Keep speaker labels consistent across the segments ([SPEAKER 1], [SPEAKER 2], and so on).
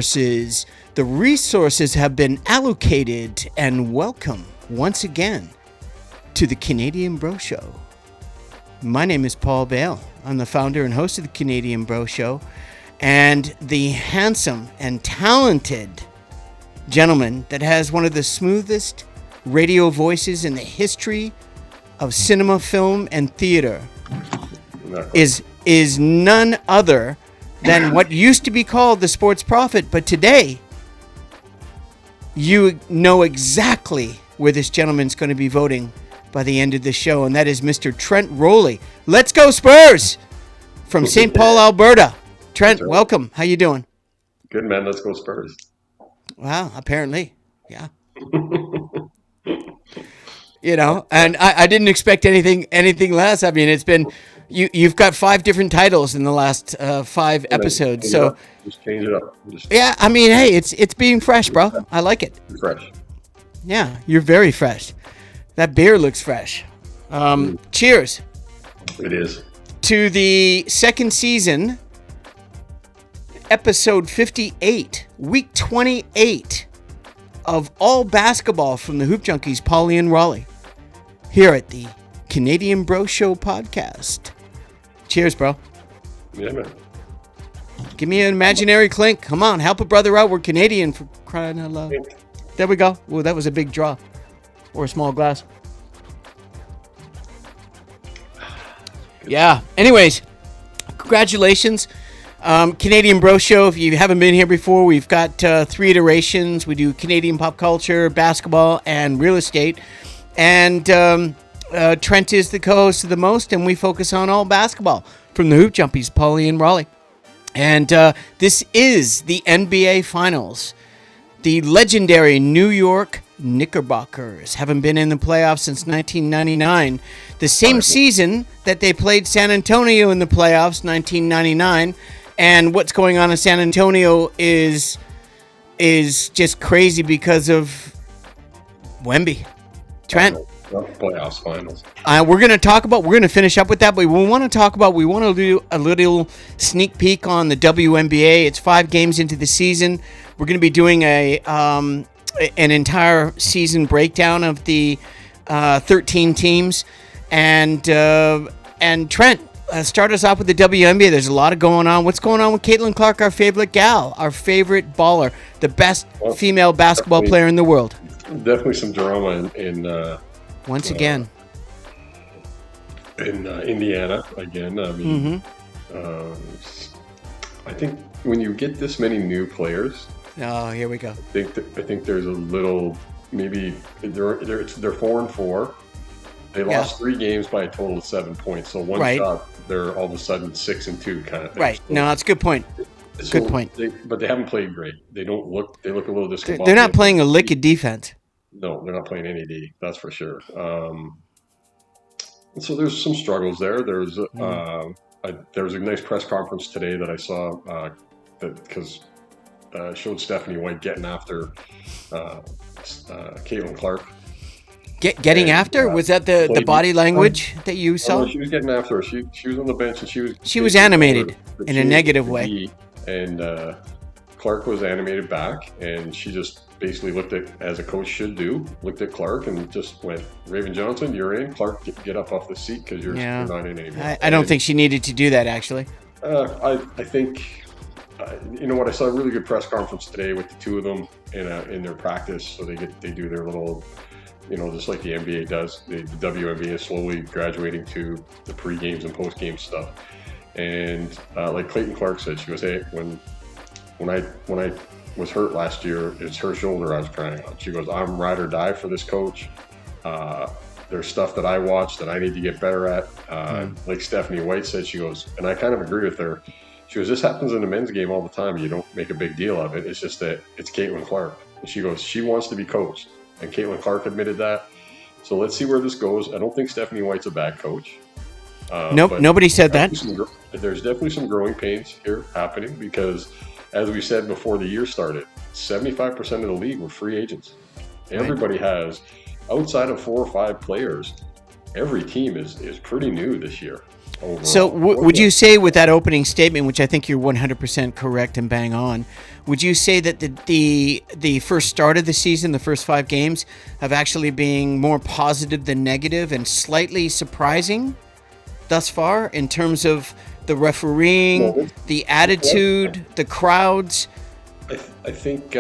[SPEAKER 1] The resources have been allocated, and welcome once again to the Canadian Bro Show. My name is Paul Bale. I'm the founder and host of the Canadian Bro Show, and the handsome and talented gentleman that has one of the smoothest radio voices in the history of cinema, film, and theater is none other than what used to be called the Sports Prophet, but today you know exactly where this gentleman's going to be voting by the end of the show, and that is Mr. Trent Rowley. Let's go Spurs! From St. Paul, Alberta. Trent, welcome. How you doing?
[SPEAKER 2] Good, man. Let's go Spurs.
[SPEAKER 1] Wow, apparently. Yeah. You know, and I didn't expect anything less. I mean, it's been you've got 5 different titles in the last 5 episodes, so
[SPEAKER 2] just change it up.
[SPEAKER 1] Yeah, I mean, hey, it's being fresh, bro. I like it.
[SPEAKER 2] Fresh.
[SPEAKER 1] Yeah, you're very fresh. That beer looks fresh. Cheers.
[SPEAKER 2] It is.
[SPEAKER 1] To the second season, episode 58, week 28 of all basketball from the Hoop Junkies, Pauly and Rowley, here at the Canadian Bro Show podcast. Cheers, bro.
[SPEAKER 2] Yeah, man.
[SPEAKER 1] Give me an imaginary clink. Come on, help a brother out. We're Canadian, for crying out loud. There we go. Well, that was a big draw. Or a small glass. Yeah. Anyways, congratulations. Canadian Bro Show. If you haven't been here before, we've got 3 iterations. We do Canadian pop culture, basketball, and real estate. And Trent is the co-host of the most, and we focus on all basketball from the Hoop Junkies, Pauly and Rowley. And this is the NBA Finals. The legendary New York Knickerbockers haven't been in the playoffs since 1999. The same season that they played San Antonio in the playoffs, 1999. And what's going on in San Antonio is just crazy because of Wemby. Trent.
[SPEAKER 2] Playoffs, finals.
[SPEAKER 1] We're going to finish up with that, but we want to do a little sneak peek on the WNBA. It's 5 games into the season. We're going to be doing an entire season breakdown of the 13 teams. And Trent, start us off with the WNBA. There's a lot going on. What's going on with Caitlin Clark, our favorite gal, our favorite baller, the best female basketball player in the world?
[SPEAKER 2] Definitely some drama in
[SPEAKER 1] once again
[SPEAKER 2] in Indiana again. I mean, I think when you get this many new players,
[SPEAKER 1] here we go.
[SPEAKER 2] I think there's a little, maybe they're 4-4. They lost 3 games by a total of 7 points. So one shot, they're all of a sudden 6-2 kind of thing.
[SPEAKER 1] Right. So, no, that's a good point. Good point.
[SPEAKER 2] But they haven't played great. They look a little discombobulated.
[SPEAKER 1] They're not playing a lick of defense.
[SPEAKER 2] No, they're not playing any D. That's for sure. And so there's some struggles there. There's a nice press conference today that I saw because showed Stephanie White getting after Caitlin Clark.
[SPEAKER 1] Getting after? Was that the body language that you saw?
[SPEAKER 2] She was getting after her. She was on the bench and she was
[SPEAKER 1] animated in a negative way.
[SPEAKER 2] And Clark was animated back, and she just basically looked at, as a coach should do, looked at Clark and just went, Raven Johnson, you're in. Clark, get up off the seat because you're not in anymore.
[SPEAKER 1] I don't think she needed to do that, actually.
[SPEAKER 2] I think, you know what, I saw a really good press conference today with the 2 of them in their practice. So they do their little, you know, just like the NBA does. The WNBA is slowly graduating to the pre-games and post-game stuff. And like Clayton Clark said, she goes, hey, when I was hurt last year, it's her shoulder I was crying on. She goes, I'm ride or die for this coach. There's stuff that I watch that I need to get better at. Like Stephanie White said, she goes, and I kind of agree with her. She goes, this happens in the men's game all the time. You don't make a big deal of it. It's just that it's Caitlin Clark. And she goes, she wants to be coached. And Caitlin Clark admitted that. So let's see where this goes. I don't think Stephanie White's a bad coach.
[SPEAKER 1] Nope, nobody said that.
[SPEAKER 2] There's definitely some growing pains here happening because, as we said before the year started, 75% of the league were free agents. Everybody has, outside of 4 or 5 players, every team is pretty new this year. overall.
[SPEAKER 1] So would you say with that opening statement, which I think you're 100% correct and bang on, would you say that the first start of the season, the first 5 games, have actually been more positive than negative and slightly surprising thus far in terms of the refereeing, the attitude, the crowds?
[SPEAKER 2] I think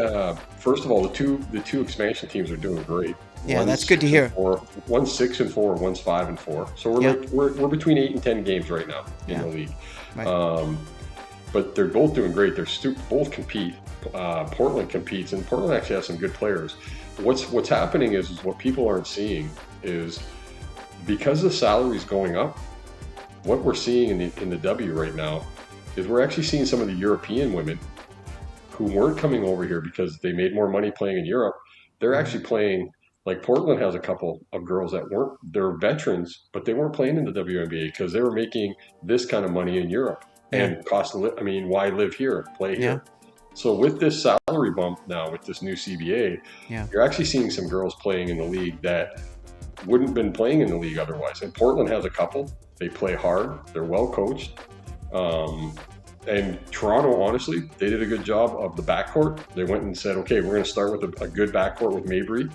[SPEAKER 2] first of all, the two expansion teams are doing great.
[SPEAKER 1] Yeah, that's good to hear.
[SPEAKER 2] One's 6-4, one's 5-4. So we're between 8 and 10 games right now in the league. Right. But they're both doing great. Both compete. Portland competes, and Portland actually has some good players. What's happening is what people aren't seeing is because the salary's going up. What we're seeing in the W right now is we're actually seeing some of the European women who weren't coming over here because they made more money playing in Europe. They're actually playing. Like Portland has a couple of girls that they're veterans, but they weren't playing in the WNBA because they were making this kind of money in Europe. Yeah. And why live here, play here? Yeah. So with this salary bump now, with this new CBA, you're actually seeing some girls playing in the league that wouldn't have been playing in the league otherwise. And Portland has a couple. They play hard. They're well coached. And Toronto, honestly, they did a good job of the backcourt. They went and said, okay, we're going to start with a good backcourt with Mabry.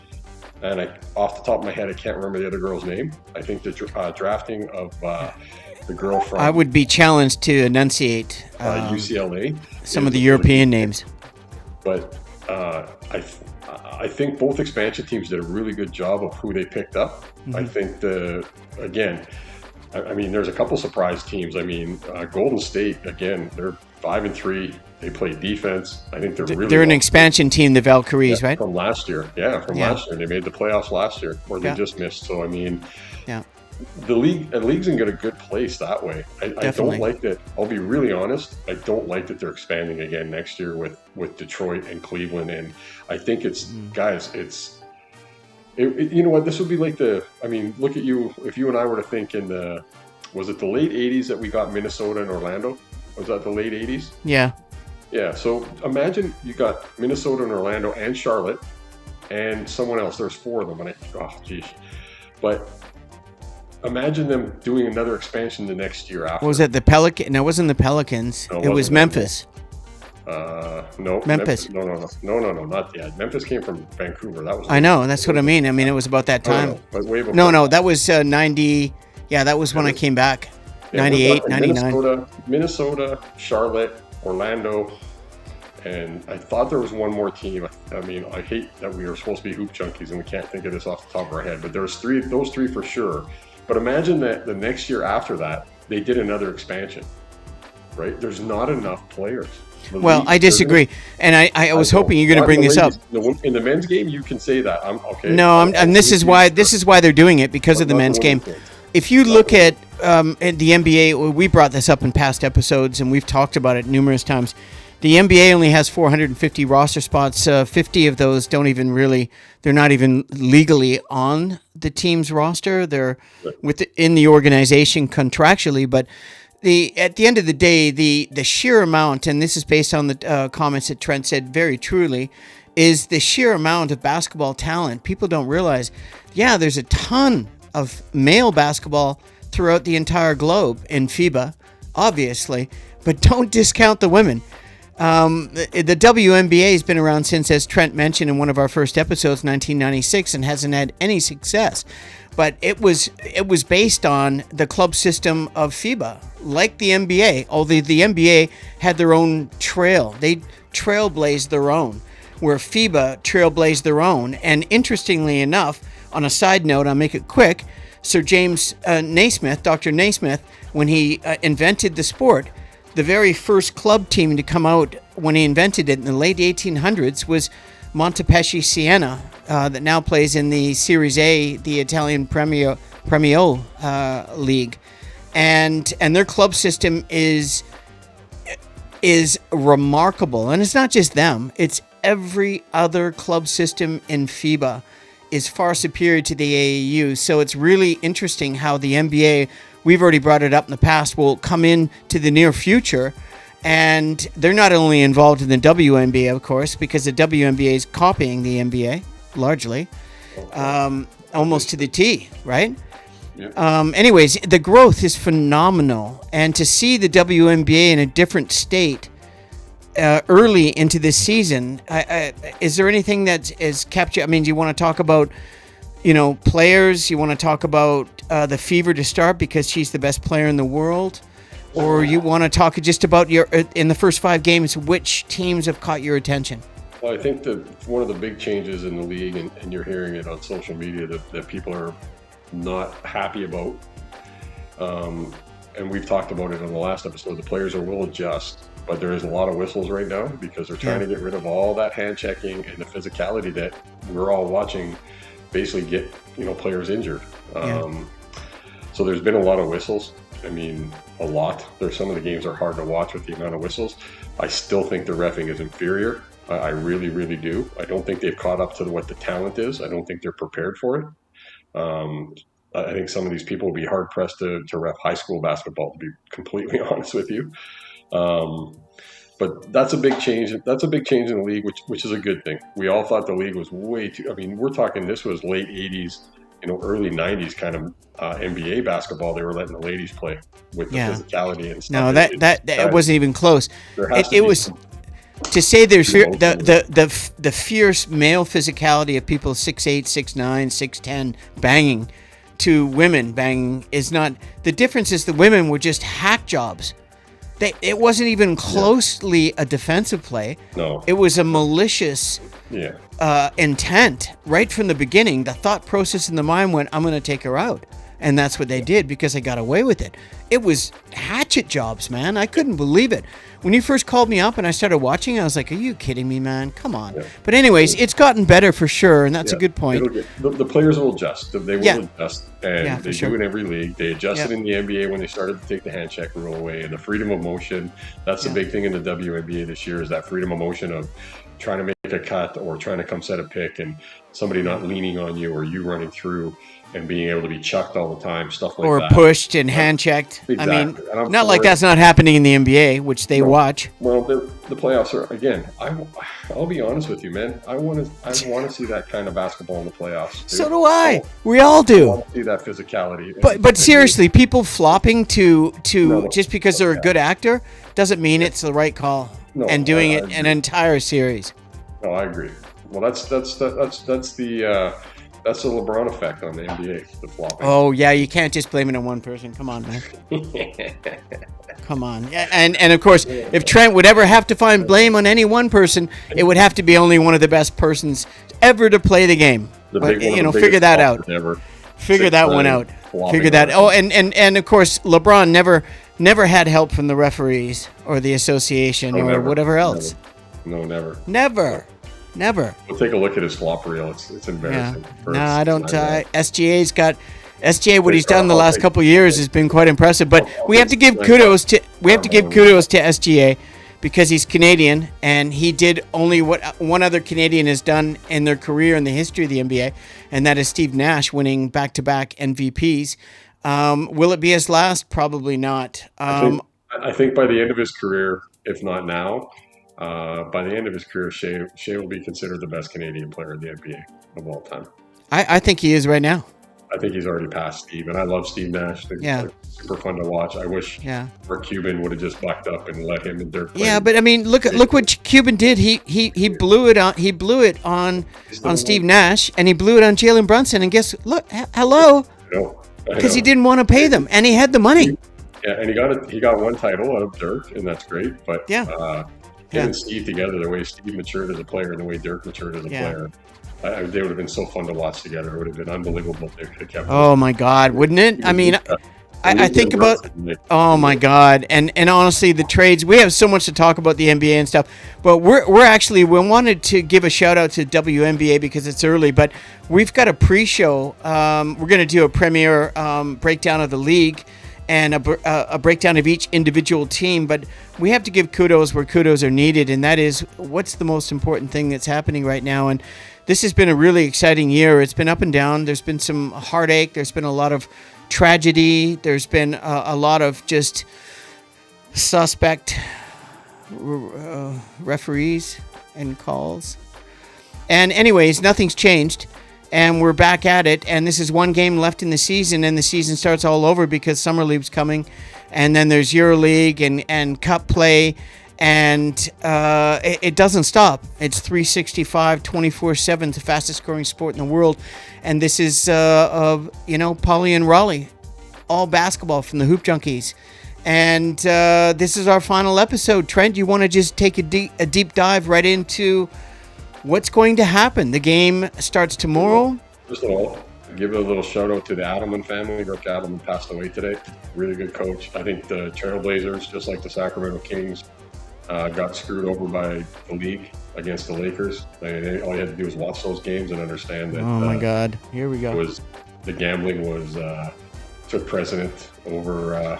[SPEAKER 2] And off the top of my head, I can't remember the other girl's name. I think the drafting of the girl from...
[SPEAKER 1] I would be challenged to enunciate
[SPEAKER 2] UCLA.
[SPEAKER 1] Some of the European names.
[SPEAKER 2] But I think both expansion teams did a really good job of who they picked up. Mm-hmm. I think there's a couple surprise teams. Golden State, again, they're 5-3. They play defense. I think they're an expansion team, the Valkyries, right? From last year. Last year. They made the playoffs last year, or they just missed. So, the league's in a good place that way. I don't like that. I'll be really honest. I don't like that they're expanding again next year with Detroit and Cleveland. And I think you know what? This would be like look at you. If you and I were to think was it the late 80s that we got Minnesota and Orlando? Was that the late 80s?
[SPEAKER 1] Yeah.
[SPEAKER 2] Yeah, so imagine you got Minnesota and Orlando and Charlotte and someone else. There's 4 of them. But imagine them doing another expansion the next year after.
[SPEAKER 1] Was it the Pelicans? No, it wasn't the Pelicans. No, it was Memphis.
[SPEAKER 2] No.
[SPEAKER 1] Memphis.
[SPEAKER 2] No, not yet. Memphis came from Vancouver. That was.
[SPEAKER 1] I know. That's what I mean. It was about that time.
[SPEAKER 2] No, but way before.
[SPEAKER 1] No, that was 90. Yeah, that was when I came back. 98, 99.
[SPEAKER 2] Minnesota, Charlotte, Orlando, and I thought there was one more team. I hate that we are supposed to be hoop junkies and we can't think of this off the top of our head, but there's those three for sure. But imagine that the next year after that, they did another expansion, right? There's not enough players.
[SPEAKER 1] Well, I disagree, and I was hoping you're going to bring this up.
[SPEAKER 2] In the men's game, you can say that. I'm okay.
[SPEAKER 1] No, and this is why they're doing it, because of the men's game. If you look at the NBA, we brought this up in past episodes, and we've talked about it numerous times. The NBA only has 450 roster spots. 50 of those they're not even legally on the team's roster. They're within the organization contractually, but at the end of the day, the sheer amount, and this is based on the comments that Trent said very truly, is the sheer amount of basketball talent. People don't realize, there's a ton of male basketball throughout the entire globe in FIBA, obviously, but don't discount the women. The WNBA has been around since, as Trent mentioned in one of our first episodes, 1996, and hasn't had any success. But it was based on the club system of FIBA, like the NBA, although the NBA had their own trail. They trailblazed their own, where FIBA trailblazed their own. And interestingly enough, on a side note, I'll make it quick, Sir James Naismith, Dr. Naismith, when he invented the sport, the very first club team to come out when he invented it in the late 1800s was Montepaschi Siena, that now plays in the Series A, the Italian Premio League. And their club system is remarkable. And it's not just them, it's every other club system in FIBA is far superior to the AAU. So it's really interesting how the NBA, we've already brought it up in the past, will come into the near future. And they're not only involved in the WNBA, of course, because the WNBA is copying the NBA largely, almost to the T, right? Anyways, the growth is phenomenal, and to see the WNBA in a different state early into this season, is there anything that has kept you? I mean, do you want to talk about, players? You want to talk about the Fever to start because she's the best player in the world? Or you want to talk just about in the first 5 games, which teams have caught your attention?
[SPEAKER 2] Well, I think that one of the big changes in the league, and you're hearing it on social media, that people are not happy about, and we've talked about it in the last episode, the players will adjust, but there is a lot of whistles right now because they're trying to get rid of all that hand checking and the physicality that we're all watching basically get players injured. So there's been a lot of whistles. I mean, a lot. There's some of the games are hard to watch with the amount of whistles. I still think the reffing is inferior. I really, really do. I don't think they've caught up to what the talent is. I don't think they're prepared for it. I think some of these people will be hard pressed to ref high school basketball, to be completely honest with you. But that's a big change. That's a big change in the league, which is a good thing. We all thought the league was way too. I mean, we're talking this was late '80s, early '90s kind of NBA basketball. They were letting the ladies play with the physicality and stuff.
[SPEAKER 1] No, that wasn't even close. It was. To say there's the fierce male physicality of people 6'8", 6'9", 6'10", banging to women banging is not. The difference is the women were just hack jobs. It wasn't even closely a defensive play.
[SPEAKER 2] No.
[SPEAKER 1] It was a malicious intent right from the beginning. The thought process in the mind went, I'm going to take her out. And that's what they did because they got away with it. It was hatchet jobs, man. I couldn't believe it. When you first called me up and I started watching, I was like, are you kidding me, man? Come on. Yeah. But anyways, it's gotten better for sure, and that's a good point.
[SPEAKER 2] The players will adjust. They will adjust, and they do in every league. They adjusted in the NBA when they started to take the hand check rule away, and the freedom of motion. That's the big thing in the WNBA this year is that freedom of motion of trying to make a cut or trying to come set a pick and somebody not leaning on you or you running through and being able to be chucked all the time, stuff like that.
[SPEAKER 1] Or pushed and hand-checked. Exactly. I mean, not like that's not happening in the NBA, which they watch.
[SPEAKER 2] Well, the playoffs are, again, I'll be honest with you, man. I want to see that kind of basketball in the playoffs. Dude.
[SPEAKER 1] So do I. We all do.
[SPEAKER 2] I want to see that physicality.
[SPEAKER 1] But seriously, people flopping to just because they're a good actor doesn't mean it's the right call. No, and doing it an entire series.
[SPEAKER 2] No, I agree. Well, that's the LeBron effect on the NBA, the flopping.
[SPEAKER 1] Oh, yeah, you can't just blame it on one person. Come on, man. Come on. And of course, if Trent would ever have to find blame on any one person, it would have to be only one of the best persons ever to play the game. Figure that out. Figure that one out. Figure that. Oh, and of course, LeBron never had help from the referees or the association or whatever else.
[SPEAKER 2] Never.
[SPEAKER 1] Never.
[SPEAKER 2] We'll take a look at his flop reel. It's embarrassing.
[SPEAKER 1] No, I don't. SGA. What he's done the last couple of years has been quite impressive. But we have to give kudos to SGA because he's Canadian and he did only what one other Canadian has done in their career in the history of the NBA, and that is Steve Nash winning back-to-back MVPs. Will it be his last? Probably not.
[SPEAKER 2] I think by the end of his career, if not now. By the end of his career, Shea will be considered the best Canadian player in the NBA of all time.
[SPEAKER 1] I think he is right now.
[SPEAKER 2] I think he's already past Steve, and I love Steve Nash. They're super fun to watch. I wish Mark Cuban would have just backed up and let him and Dirk play.
[SPEAKER 1] Yeah, but I mean, look what Cuban did. He blew it on Steve Nash, and he blew it on Jalen Brunson. And hello, because he didn't want to pay them, and he had the money.
[SPEAKER 2] Yeah, and he got one title out of Dirk, and that's great. But him and Steve together, the way Steve matured as a player and the way Dirk matured as a player, they would have been so fun to watch together. It would have been unbelievable if they could have kept.
[SPEAKER 1] Oh my God, wouldn't it? I mean, I think about. Oh my God, and honestly, the trades. We have so much to talk about the NBA and stuff, but we wanted to give a shout out to WNBA because it's early, but we've got a pre-show. We're going to do a premiere breakdown of the league. And a breakdown of each individual team, but we have to give kudos where kudos are needed, and that is what's the most important thing that's happening right now. And this has been a really exciting year. It's been up and down. There's been some heartache. There's been a lot of tragedy. There's been a lot of just suspect referees and calls. And anyways, nothing's changed. and we're back at it. And this is one game left in the season, and the season starts all over because Summer League's coming, and then there's EuroLeague and Cup play, and it doesn't stop. It's 365, 24/7, the fastest scoring sport in the world. And this is, Pauly and Rowley, all basketball from the Hoop Junkies. And this is our final episode. Trent, you want to just take a deep dive right into what's going to happen? The game starts tomorrow.
[SPEAKER 2] Just give a little shout out to the Adelman family. Rick Adelman passed away today. Really good coach. I think the Trailblazers, just like the Sacramento Kings, got screwed over by the league against the Lakers. All you had to do was watch those games and understand that.
[SPEAKER 1] Oh my God! Here we go.
[SPEAKER 2] The gambling took precedent over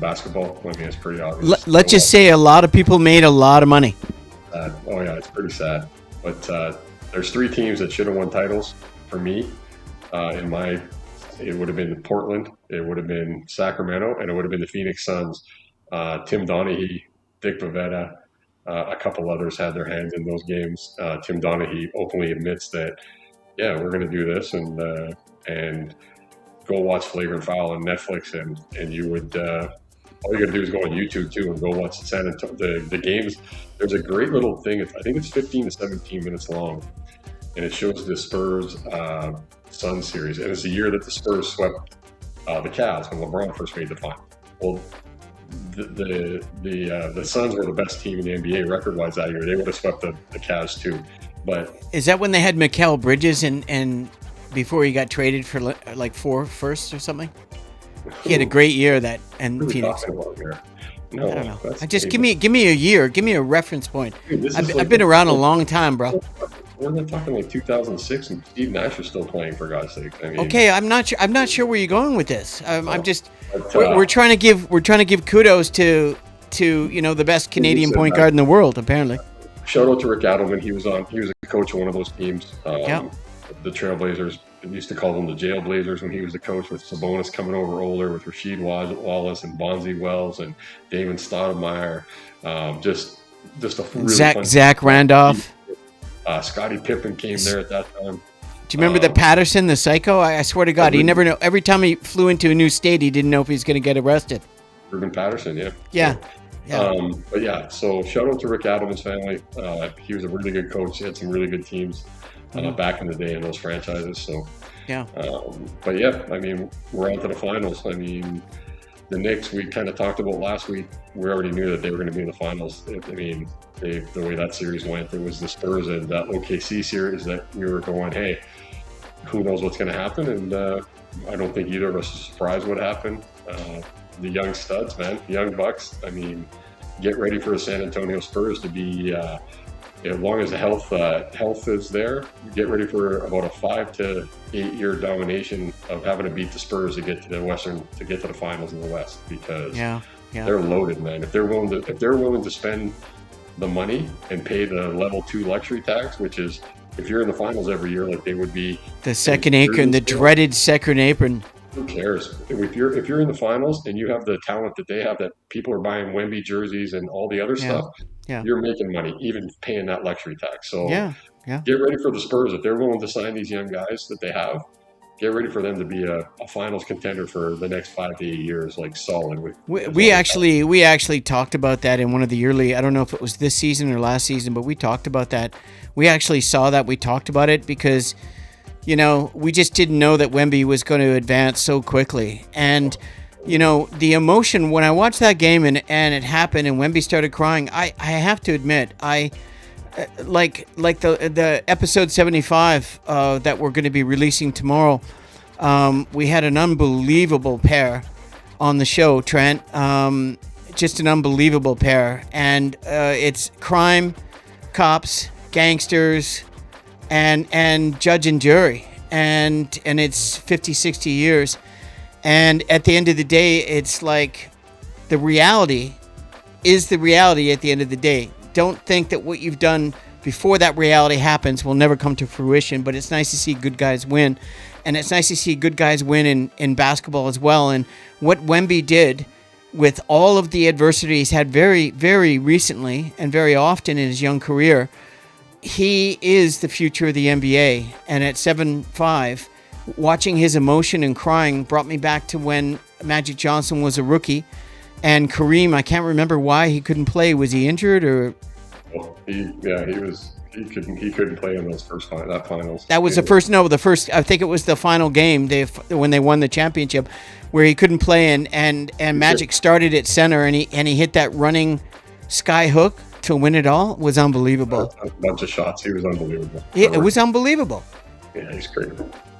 [SPEAKER 2] basketball. I mean, it's pretty obvious.
[SPEAKER 1] Let's just say a lot of people made a lot of money.
[SPEAKER 2] Oh yeah, it's pretty sad. But there's three teams that should have won titles for me. It would have been Portland, it would have been Sacramento, and it would have been the Phoenix Suns. Tim Donaghy, Dick Bavetta, a couple others had their hands in those games. Tim Donaghy openly admits that, yeah, we're going to do this, and go watch Flagrant Foul on Netflix, and you would. All you got to do is go on YouTube too and go watch the games. There's a great little thing. I think it's 15 to 17 minutes long, and it shows the Spurs Suns series. And it's the year that the Spurs swept the Cavs when LeBron first made the final. Well, the Suns were the best team in the NBA record-wise that year. They would have swept the Cavs too. But
[SPEAKER 1] is that when they had Mikal Bridges and before he got traded for like 4 firsts or something? He had a great year and Phoenix.
[SPEAKER 2] No,
[SPEAKER 1] I don't know. Just give me a year. Give me a reference point. Dude, I've been around a long time, bro.
[SPEAKER 2] We're not talking like 2006, and Steve Nash is still playing, for God's sake. I mean,
[SPEAKER 1] okay, I'm not sure where you're going with this. We're trying to give kudos to the best Canadian point guard in the world, apparently.
[SPEAKER 2] Shout out to Rick Adelman. He was a coach of one of those teams. The Trailblazers. They used to call them the Jailblazers when he was the coach, with Sabonis coming over older, with Rasheed Wallace and Bonzi Wells and Damon Stoudemire. Just a really fun
[SPEAKER 1] Zach Randolph.
[SPEAKER 2] Scottie Pippen came there at that time.
[SPEAKER 1] Do you remember the Patterson, the psycho? I swear to God, he never know. Every time he flew into a new state, he didn't know if he was going to get arrested.
[SPEAKER 2] Ruben Patterson, yeah.
[SPEAKER 1] Yeah.
[SPEAKER 2] But yeah, so shout out to Rick Adelman's family. He was a really good coach. He had some really good teams back in the day in those franchises. So
[SPEAKER 1] yeah.
[SPEAKER 2] But yeah, I mean, we're on to the finals. I mean, the Knicks, we kind of talked about last week. We already knew that they were going to be in the finals. I mean, the way that series went, it was the Spurs and that OKC series that we were going, hey, who knows what's going to happen? And I don't think either of us is surprised what happened. The young studs, man, the young Bucks. I mean, get ready for the San Antonio Spurs to be, as long as the health is there, get ready for about a 5 to 8 year domination of having to beat the Spurs to get to the finals in the West, because they're loaded, man. If they're willing to spend the money and pay the level 2 luxury tax, which is, if you're in the finals every year, like they would be,
[SPEAKER 1] the second apron, the dreaded second apron.
[SPEAKER 2] Who cares? If you're in the finals and you have the talent that they have, that people are buying Wemby jerseys and all the other stuff, you're making money, even paying that luxury tax. So get ready for the Spurs. If they're willing to sign these young guys that they have, get ready for them to be a finals contender for the next 5 to 8 years, like solid.
[SPEAKER 1] We actually talked about that in one of the early, I don't know if it was this season or last season, but we talked about that. We actually saw that. We talked about it because, we just didn't know that Wemby was going to advance so quickly. And, the emotion when I watched that game and it happened and Wemby started crying, I have to admit, like the episode 75 that we're going to be releasing tomorrow, we had an unbelievable pair on the show, Trent. Just an unbelievable pair. And it's crime, cops, gangsters, and judge and jury, and it's 50, 60 years, and at the end of the day, it's like the reality is the reality at the end of the day. Don't think that what you've done before that reality happens will never come to fruition, but it's nice to see good guys win, and it's nice to see good guys win in basketball as well. And what Wemby did with all of the adversity he's had very, very recently and very often in his young career, he is the future of the NBA. And at 7'5", watching his emotion and crying brought me back to when Magic Johnson was a rookie. And Kareem, I can't remember why he couldn't play. Was he injured or?
[SPEAKER 2] Well, he couldn't play in those finals.
[SPEAKER 1] That was the first. I think it was the final game when they won the championship, where he couldn't play and Magic started at center and he hit that running sky hook to win it all. It was unbelievable.
[SPEAKER 2] A bunch of shots. He was unbelievable.
[SPEAKER 1] Yeah, it was unbelievable.
[SPEAKER 2] Yeah, he's great.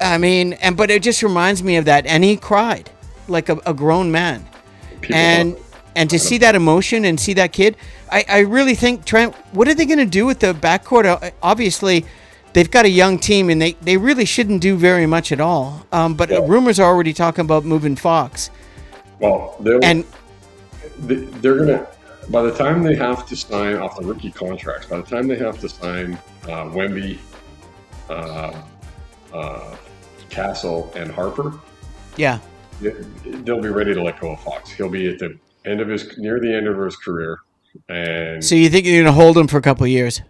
[SPEAKER 1] I mean, but it just reminds me of that. And he cried like a grown man. And to see that emotion and see that kid, I really think, Trent, what are they going to do with the backcourt? Obviously, they've got a young team, and they really shouldn't do very much at all. But rumors are already talking about moving Fox.
[SPEAKER 2] Well, they're going to, by the time they have to sign off the rookie contracts, by the time they have to sign Wemby, Castle, and Harper, they'll be ready to let go of Fox. He'll be at near the end of his career, and
[SPEAKER 1] so you think you're going to hold him for a couple of years?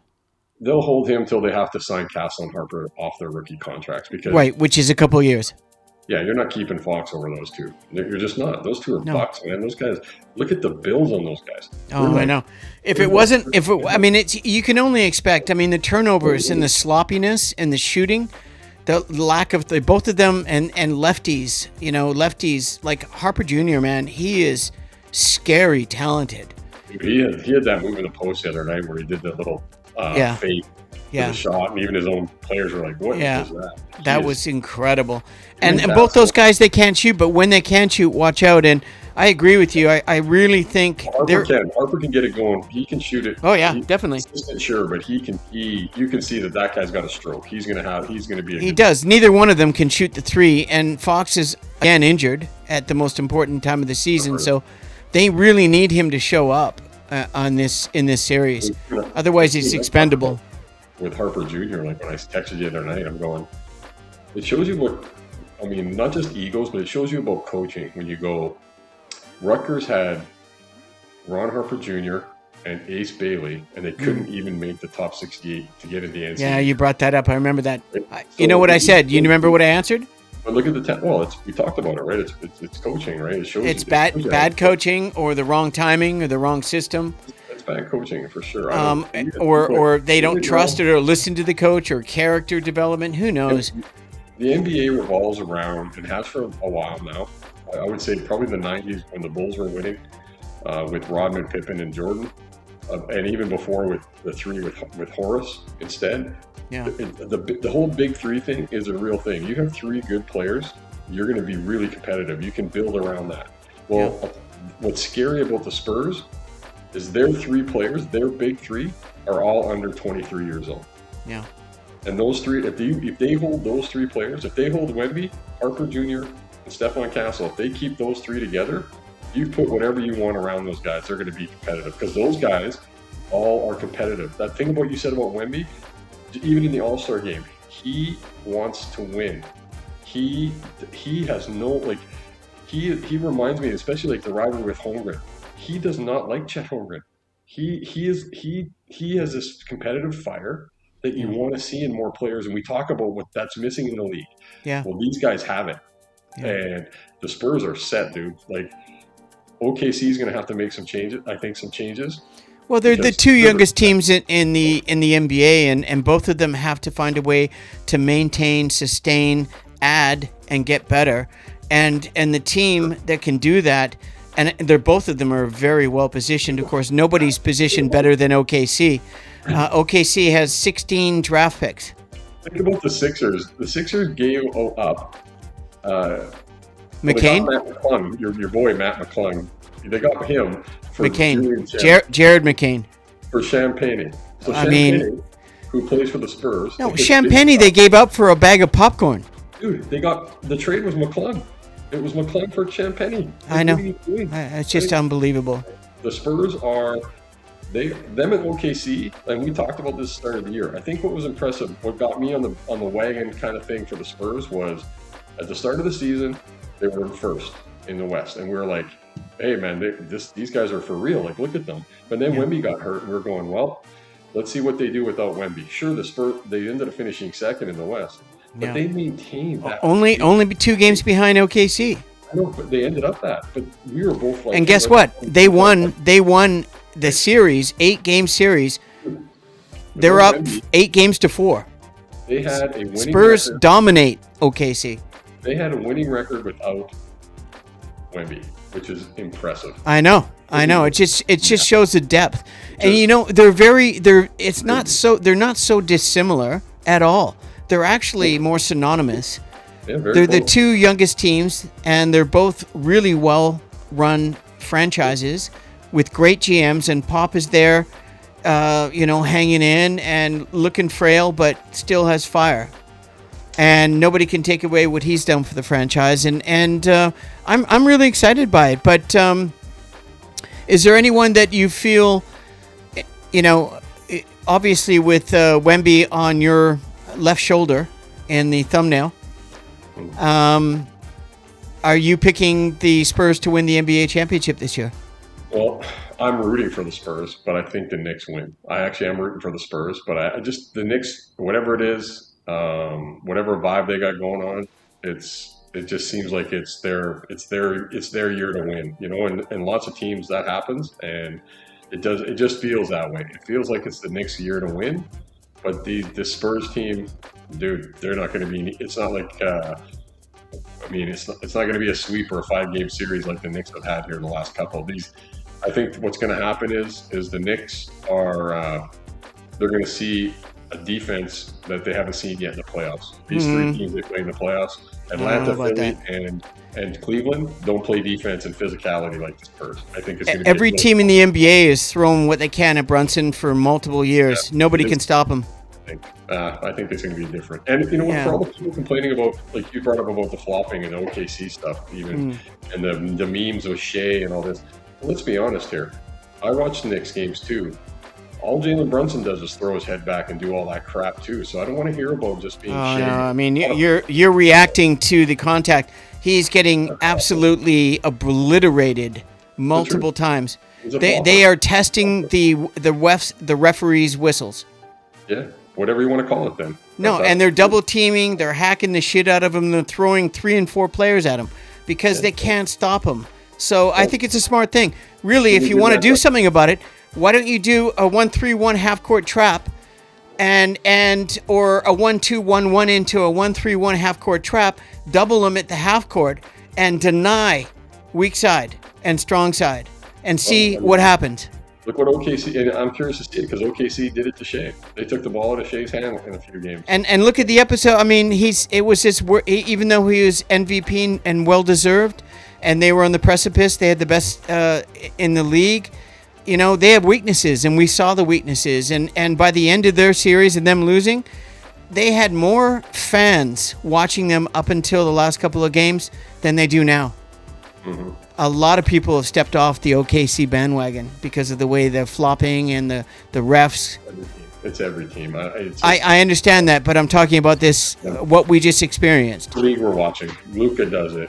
[SPEAKER 2] They'll hold him till they have to sign Castle and Harper off their rookie contracts, because
[SPEAKER 1] which is a couple of years.
[SPEAKER 2] Yeah, you're not keeping Fox over those two. You're just not. Those two are bucks, man. Those guys. Look at the bills on those guys.
[SPEAKER 1] Oh, I know. You can only expect. I mean, the turnovers and the sloppiness and the shooting. The lack of both of them and lefties, lefties like Harper Jr., man, he is scary talented.
[SPEAKER 2] He had that move in the post the other night where he did the little fake for the shot, and even his own players were like, "What is that?"
[SPEAKER 1] That was incredible. And both those guys, they can't shoot, but when they can shoot, watch out. And I agree with you. I really think
[SPEAKER 2] Harper can get it going. He can shoot it.
[SPEAKER 1] Oh yeah, definitely.
[SPEAKER 2] Sure, but you can see that guy's got a stroke. He's gonna be.
[SPEAKER 1] He does. Neither one of them can shoot the three, and Fox is again injured at the most important time of the season, so they really need him to show up in this series. Otherwise, he's expendable.
[SPEAKER 2] With Harper Jr., like when I texted you the other night, I'm going. It shows you what. I mean, not just egos, but it shows you about coaching when you go. Rutgers had Ron Harper Jr. and Ace Bailey, and they couldn't even make the top 68 to get into the NCAA.
[SPEAKER 1] Yeah, you brought that up. I remember that. You know what I said? You remember what I answered?
[SPEAKER 2] But look at we talked about it, right? It's coaching, right? It shows
[SPEAKER 1] it's bad coaching, or the wrong timing, or the wrong system.
[SPEAKER 2] It's bad coaching for sure.
[SPEAKER 1] Or they don't trust it or listen to the coach, or character development. Who knows?
[SPEAKER 2] The NBA revolves around, and has for a while now. I would say probably the 90s when the Bulls were winning with Rodman, Pippen, and Jordan, and even before with the three with Horace instead.
[SPEAKER 1] Yeah.
[SPEAKER 2] The whole big three thing is a real thing. You have three good players, you're going to be really competitive. You can build around that. Well, what's scary about the Spurs is their three players, their big three, are all under 23 years old.
[SPEAKER 1] Yeah.
[SPEAKER 2] And those three, if they hold those three players, if they hold Wemby, Harper Jr., and Stephon Castle, if they keep those three together, you put whatever you want around those guys, they're going to be competitive, because those guys all are competitive. That thing about you said about Wemby, even in the All-Star game, he wants to win. He has no, he reminds me, especially like the rivalry with Holmgren. He does not like Chet Holmgren. He has this competitive fire that you want to see in more players, and we talk about what that's missing in the league.
[SPEAKER 1] Yeah.
[SPEAKER 2] Well, these guys have it. Yeah. And the Spurs are set, dude. Like, OKC is going to have to make some changes. I think some changes.
[SPEAKER 1] Well, they're the two youngest teams in the NBA, and both of them have to find a way to maintain, sustain, add, and get better. And the team that can do that, and both of them are very well positioned. Of course, nobody's positioned better than OKC. OKC has 16 draft picks.
[SPEAKER 2] Think about the Sixers. The Sixers gave up.
[SPEAKER 1] McCain?
[SPEAKER 2] Matt McClung, your boy Matt McClung. They got him for
[SPEAKER 1] McCain. Jared McCain.
[SPEAKER 2] For Champagne. So Champagne, who plays for the Spurs.
[SPEAKER 1] No, Champagne they gave up for a bag of popcorn.
[SPEAKER 2] Dude, the trade was McClung. It was McClung for Champagne.
[SPEAKER 1] I know. It's just unbelievable.
[SPEAKER 2] The Spurs are them at OKC, and we talked about this at the start of the year. I think what was impressive, what got me on the wagon kind of thing for the Spurs was at the start of the season, they were first in the West, and we were like, hey man, these guys are for real. Like, look at them. But then Wemby got hurt, and we were going, well, Let's see what they do without Wemby. Sure, the Spurs, they ended up finishing second in the West, but
[SPEAKER 1] Yeah.
[SPEAKER 2] they maintained that.
[SPEAKER 1] Only 2 games behind OKC.
[SPEAKER 2] I know, but they ended up that. But we were both like,
[SPEAKER 1] And guess what? They won the series, 8-game series. They're up 8 games to 4.
[SPEAKER 2] They had a winning
[SPEAKER 1] Spurs
[SPEAKER 2] record.
[SPEAKER 1] dominate OKC.
[SPEAKER 2] They had a winning record without Wemby, which is impressive.
[SPEAKER 1] I know. It just shows the depth. And they're not so dissimilar at all. They're actually more synonymous.
[SPEAKER 2] Yeah,
[SPEAKER 1] They're the two youngest teams, and they're both really well-run franchises with great GMs. And Pop is there, hanging in and looking frail, but still has fire. And nobody can take away what he's done for the franchise. And I'm really excited by it. But is there anyone that you feel, obviously with Wemby on your left shoulder in the thumbnail, are you picking the Spurs to win the NBA championship this year?
[SPEAKER 2] Well, I'm rooting for the Spurs, but I think the Knicks win. I actually am rooting for the Spurs, but the Knicks, whatever it is, whatever vibe they got going on, it just seems like it's their year to win, and lots of teams that happens, and it just feels that way. It feels like it's the Knicks' year to win, but the Spurs team, dude, they're not going to be. It's not like. It's not going to be a sweep or a 5-game series like the Knicks have had here in the last couple of these. I think what's going to happen is the Knicks are they're going to see a defense that they haven't seen yet in the playoffs. These 3 teams they play in the playoffs, Atlanta, Philly, and Cleveland, don't play defense and physicality like the Spurs. I think it's going to be
[SPEAKER 1] every team in the NBA is throwing what they can at Brunson for multiple years. Nobody can stop him.
[SPEAKER 2] I think it's going to be different. And for all the people complaining about, like you brought up about the flopping and the OKC stuff, even, and the memes with Shea and all this. Well, let's be honest here. I watched the Knicks games too. All Jalen Brunson does is throw his head back and do all that crap too. So I don't want to hear about just being Shea.
[SPEAKER 1] No, I mean, you're reacting to the contact. He's getting absolutely obliterated multiple times. They are testing the referees' whistles.
[SPEAKER 2] Yeah. Whatever you want to call it then.
[SPEAKER 1] And they're double teaming, they're hacking the shit out of him, they're throwing 3 and 4 players at him because they can't stop him. So I think it's a smart thing. Really, if you want to do something about it, why don't you do a 1-3-1 half-court trap or a 1-2-1-1 into a 1-3-1 half-court trap, double them at the half-court, and deny weak side and strong side, and see what happens.
[SPEAKER 2] Look what OKC, and I'm curious to see it because OKC did it to Shea. They took the ball out of Shea's hand in a few games.
[SPEAKER 1] And look at the episode. I mean, even though he was MVP and well deserved, and they were on the precipice, they had the best in the league. They have weaknesses, and we saw the weaknesses. And by the end of their series and them losing, they had more fans watching them up until the last couple of games than they do now. Mm-hmm. A lot of people have stepped off the OKC bandwagon because of the way they're flopping and the refs.
[SPEAKER 2] It's every team.
[SPEAKER 1] I understand that, but I'm talking about this, what we just experienced.
[SPEAKER 2] The league we're watching. Luka does it.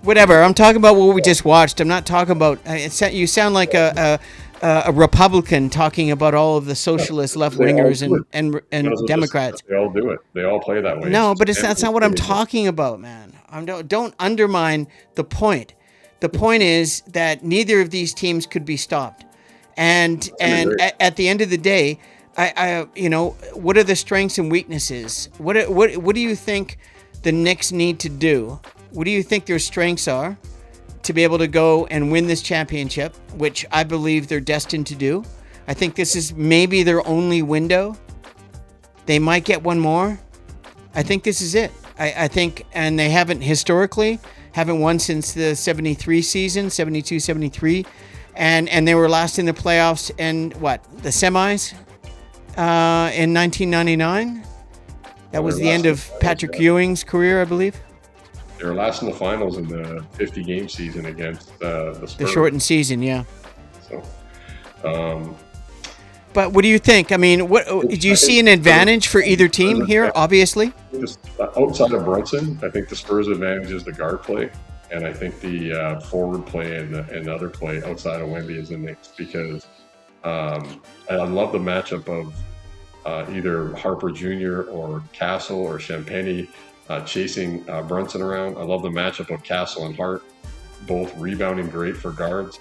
[SPEAKER 1] Whatever. I'm talking about what we just watched. I'm not talking about. You sound like a Republican talking about all of the socialist left wingers and Democrats.
[SPEAKER 2] They all do it. They all play that way.
[SPEAKER 1] No, but that's not what I'm talking about, man. Don't undermine the point. The point is that neither of these teams could be stopped, and at the end of the day, what are the strengths and weaknesses? What do you think the Knicks need to do? What do you think their strengths are to be able to go and win this championship, which I believe they're destined to do? I think this is maybe their only window. They might get one more. I think this is it. I think, and they haven't won since the 73 season, 72-73. And they were last in the playoffs in the semis in 1999. That was the end of Patrick Ewing's career, I believe.
[SPEAKER 2] They were last in the finals in the 50-game season against the Spurs.
[SPEAKER 1] The shortened season, yeah.
[SPEAKER 2] So,
[SPEAKER 1] but what do you think? I mean, do you see an advantage for either team here, obviously?
[SPEAKER 2] Outside of Brunson, I think the Spurs' advantage is the guard play, and I think the forward play and the other play outside of Wemby is the Knicks, because And I love the matchup of either Harper Jr. or Castle or Champagny chasing Brunson around. I love the matchup of Castle and Hart, both rebounding great for guards.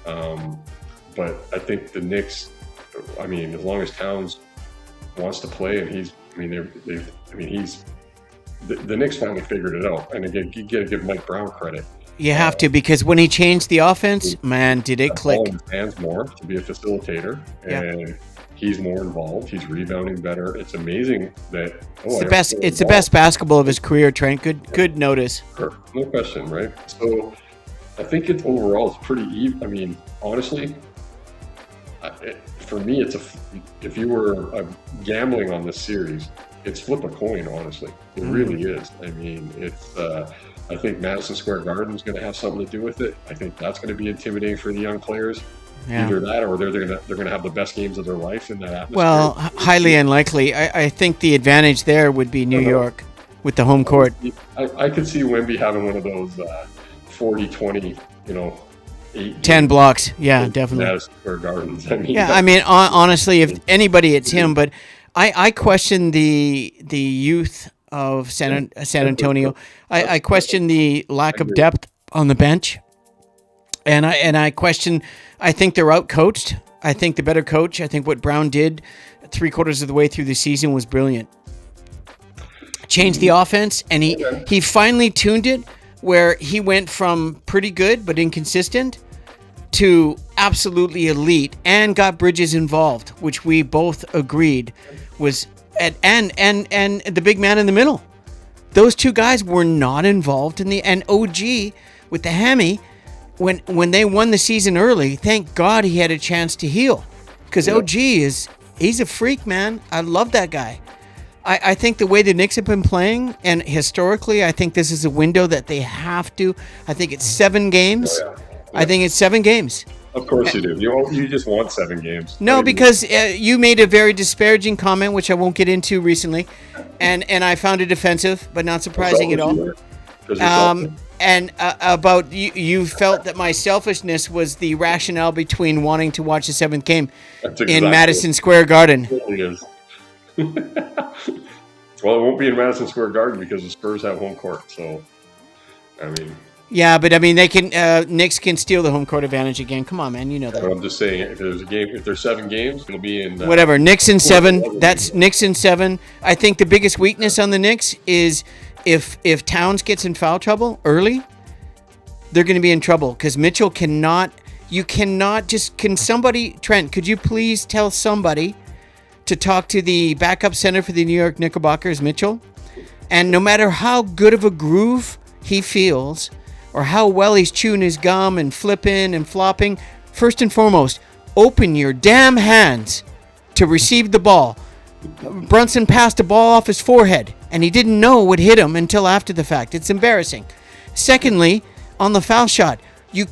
[SPEAKER 2] But I think the Knicks, I mean, as long as Towns wants to play, and the Knicks finally figured it out. And again, you got to give Mike Brown credit.
[SPEAKER 1] You have to, because when he changed the offense, man, did it click.
[SPEAKER 2] Ball in his hands more to be a facilitator, and he's more involved. He's rebounding better. It's amazing that
[SPEAKER 1] it's the best basketball of his career, Trent. Good notice.
[SPEAKER 2] Sure. No question, right? So I think it's overall it's pretty even. I mean, honestly, for me, if you were gambling on this series, it's flip a coin. Honestly, it really is. I mean, it's. I think Madison Square Garden is going to have something to do with it. I think that's going to be intimidating for the young players. Yeah. Either that, or they're going to have the best games of their life in that atmosphere.
[SPEAKER 1] Well, highly unlikely. I think the advantage there would be New York with the home court.
[SPEAKER 2] I could see Wemby having one of those 40-20,
[SPEAKER 1] 10 blocks. Yeah, definitely.
[SPEAKER 2] Madison Square Gardens.
[SPEAKER 1] I mean, honestly, if anybody, it's him. But I question the youth of San Antonio. I question the lack of depth on the bench, and I question. I think they're out-coached. I think the better coach. I think what Brown did 3/4 of the way through the season was brilliant. Changed the offense, and he finally tuned it where he went from pretty good but inconsistent to absolutely elite, and got Bridges involved, which we both agreed was and the big man in the middle. Those two guys were not involved in and OG with the hammy when they won the season early. Thank God he had a chance to heal, because OG he's a freak, man. I love that guy. I think the way the Knicks have been playing, and historically, I think this is a window that they have to. I think it's 7 games. I think it's 7 games.
[SPEAKER 2] Of course you do. You just want 7 games.
[SPEAKER 1] No, because you made a very disparaging comment, which I won't get into recently, and I found it offensive, but not surprising at all. And about you felt that my selfishness was the rationale between wanting to watch the 7th game in Madison Square Garden.
[SPEAKER 2] It really is. Well, it won't be in Madison Square Garden because the Spurs have home court. So, I mean.
[SPEAKER 1] Yeah, but I mean, they can. Knicks can steal the home court advantage again. Come on, man, you know that.
[SPEAKER 2] But I'm just saying, if there's 7 games, it'll be in
[SPEAKER 1] whatever. Knicks in 7. That's Knicks in 7. I think the biggest weakness on the Knicks is if Towns gets in foul trouble early, they're going to be in trouble, because Mitchell cannot. You cannot just. Can somebody, Trent? Could you please tell somebody to talk to the backup center for the New York Knickerbockers, Mitchell? And no matter how good of a groove he feels, or how well he's chewing his gum and flipping and flopping, first and foremost, open your damn hands to receive the ball. Brunson passed the ball off his forehead, and he didn't know what hit him until after the fact. It's embarrassing. Secondly, on the foul shot, you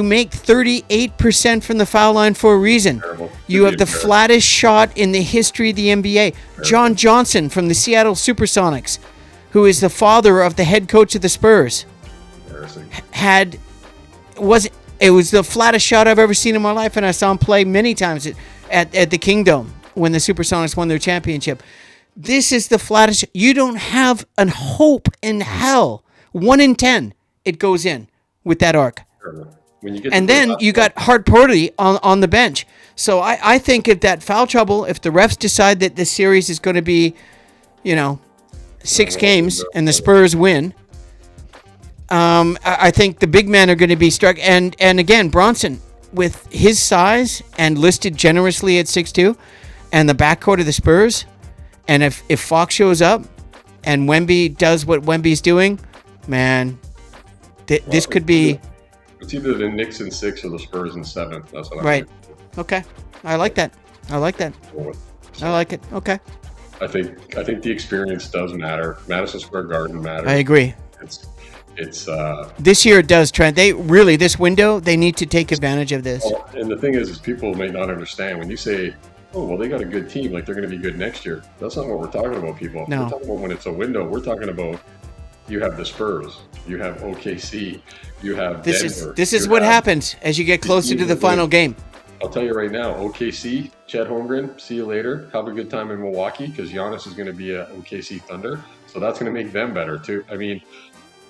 [SPEAKER 1] make 38% from the foul line for a reason. You have the flattest shot in the history of the NBA. John Johnson from the Seattle Supersonics, who is the father of the head coach of the Spurs, it was the flattest shot I've ever seen in my life, and I saw him play many times at the Kingdom when the Supersonics won their championship. This is the flattest. You don't have a hope in hell. 1 in 10, it goes in with that arc. And then you got Pauly on the bench. So I think if that foul trouble, if the refs decide that this series is going to be, 6 games and the Spurs win, I think the big men are going to be struck. And again, Bronson, with his size and listed generously at 6'2", and the backcourt of the Spurs, and if Fox shows up and Wemby does what Wemby's doing, man, this could be.
[SPEAKER 2] It's either the Knicks in 6 or the Spurs in 7. That's what
[SPEAKER 1] right. Okay, I like that. I like it. Okay.
[SPEAKER 2] I think the experience does matter. Madison Square Garden matters.
[SPEAKER 1] I agree.
[SPEAKER 2] It's
[SPEAKER 1] this year it does, Trent. This window, they need to take advantage of this.
[SPEAKER 2] And the thing is people may not understand when you say, "Oh, well, they got a good team, like they're going to be good next year." That's not what we're talking about, people.
[SPEAKER 1] No.
[SPEAKER 2] We're talking about when it's a window. We're talking about you have the Spurs, you have OKC, you have Denver.
[SPEAKER 1] This is what happens as you get closer to the final game.
[SPEAKER 2] I'll tell you right now, OKC, Chet Holmgren, see you later. Have a good time in Milwaukee because Giannis is going to be at OKC Thunder. So that's going to make them better too. I mean,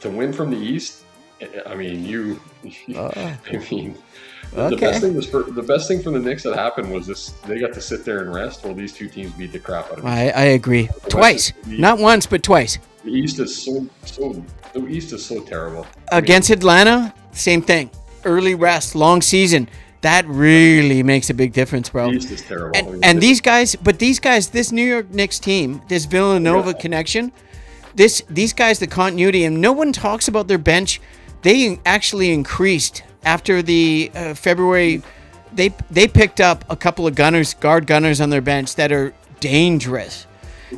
[SPEAKER 2] to win from the East, I mean, I mean, the best thing was the best thing for the Knicks that happened was this: they got to sit there and rest while these two teams beat the crap out of each other.
[SPEAKER 1] I agree. Twice, not once, but twice.
[SPEAKER 2] The East is the East is so terrible.
[SPEAKER 1] Against Atlanta, same thing. Early rest, long season. That really makes a big difference, bro.
[SPEAKER 2] The East is terrible.
[SPEAKER 1] And these guys, this New York Knicks team, this Villanova connection, these guys, the continuity, and no one talks about their bench. They actually increased after the February. They picked up a couple of guard gunners on their bench that are dangerous,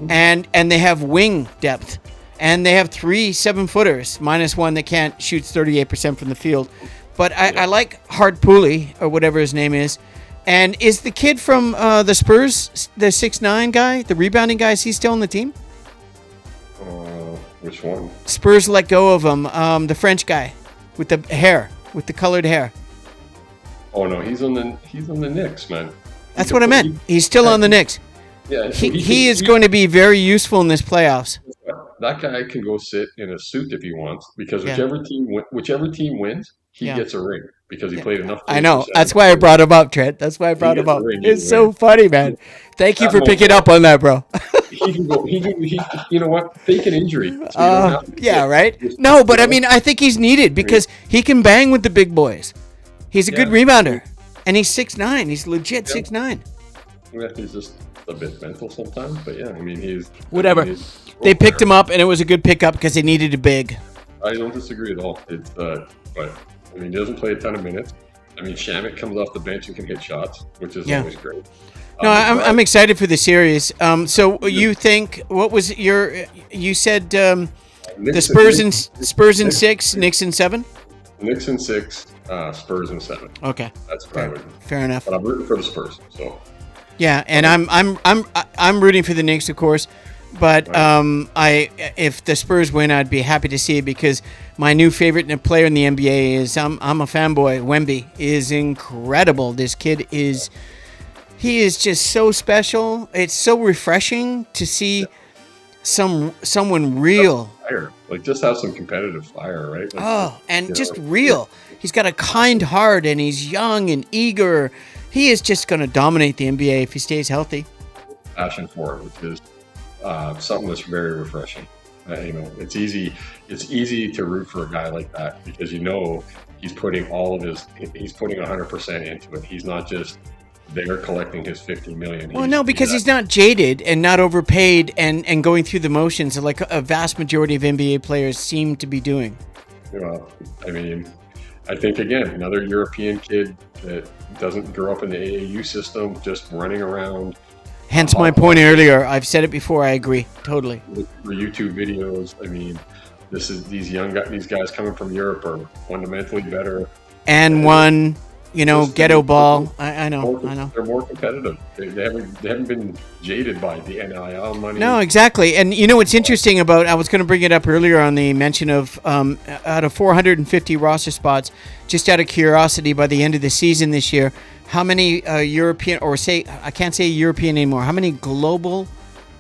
[SPEAKER 1] and they have wing depth, and they have 3 7-footers minus one that can't shoot 38% from the field. But I like Pauly or whatever his name is. And is the kid from the Spurs, the 6'9" guy, the rebounding guy, is he still on the team?
[SPEAKER 2] Which one?
[SPEAKER 1] Spurs let go of him. The French guy with the hair, with the colored hair.
[SPEAKER 2] Oh no, he's on the Knicks, man.
[SPEAKER 1] That's what I meant. He's still on the Knicks.
[SPEAKER 2] Yeah, so
[SPEAKER 1] he is going to be very useful in this playoffs.
[SPEAKER 2] That guy can go sit in a suit if he wants because whichever team wins, he gets a ring because he played enough.
[SPEAKER 1] I know. That's why I brought him up, Trent. That's why I brought him up. It's so funny, man. Thank you for picking up on that, bro.
[SPEAKER 2] He can go. You know what? Fake an injury.
[SPEAKER 1] Yeah, right. No, but I mean, I think he's needed because he can bang with the big boys. He's a good rebounder, and he's 6'9". He's legit 6'9".
[SPEAKER 2] Yeah, he's just a bit mental sometimes, but yeah, I mean, he's
[SPEAKER 1] whatever. They picked him up, and it was a good pickup because they needed a big.
[SPEAKER 2] I don't disagree at all. It's but I mean, he doesn't play a ton of minutes. I mean, Shamet comes off the bench and can hit shots, which is always great.
[SPEAKER 1] No, I'm excited for the series. So you think what was you said the Spurs in 6, Knicks in 7?
[SPEAKER 2] Knicks in 6, Spurs in 7.
[SPEAKER 1] Okay,
[SPEAKER 2] that's what I would.
[SPEAKER 1] Fair enough.
[SPEAKER 2] But I'm rooting for the Spurs. So.
[SPEAKER 1] Yeah, and I'm rooting for the Knicks, of course. But if the Spurs win, I'd be happy to see it because my new favorite player in the NBA is I'm a fanboy. Wemby is incredible. This kid is just so special. It's so refreshing to see someone real.
[SPEAKER 2] Fire. Like just have some competitive fire, right? Like,
[SPEAKER 1] real. He's got a kind heart and he's young and eager. He is just going to dominate the NBA if he stays healthy.
[SPEAKER 2] Passion for it, which is something that's very refreshing. It's easy to root for a guy like that because he's putting 100% into it. He's not just there collecting his $50 million.
[SPEAKER 1] Well, no, because he's not jaded and not overpaid and going through the motions like a vast majority of NBA players seem to be doing.
[SPEAKER 2] Well, I mean, I think again, another European kid that doesn't grow up in the AAU system, just running around.
[SPEAKER 1] Hence my point earlier. I've said it before. I agree totally.
[SPEAKER 2] For YouTube videos, I mean, these guys coming from Europe are fundamentally better.
[SPEAKER 1] And one, ghetto ball. I know.
[SPEAKER 2] They're more competitive. They haven't been jaded by the NIL money.
[SPEAKER 1] No, exactly. And what's interesting about? I was going to bring it up earlier on the mention of out of 450 roster spots, just out of curiosity, by the end of the season this year. How many European, or I can't say European anymore, how many global